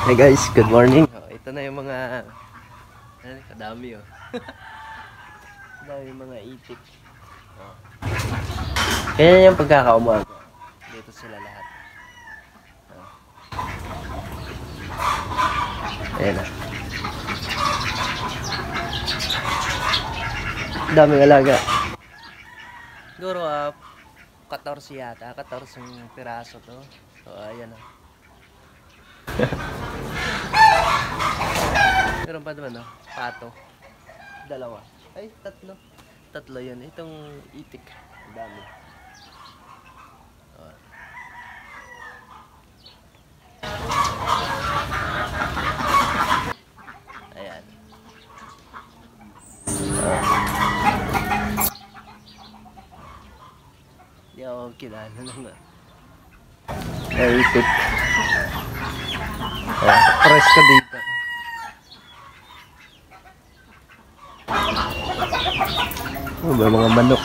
Hey guys, good morning. Ito na yung mga kadami oh. Kadami yung mga itik. Kaya yung pagkakaumaga. Dito sila lahat. Ayan na. Daming alaga. Siguro 14 yata. 14 piraso to. So ayan na. Meron pa naman pato. Dalawa. Ay, tatlo. Tatlo yun. Itong itik. Ang dami. Ayan. Hindi ako kilala naman. Ay, itik. Press ka dito. Oh, may mga manok.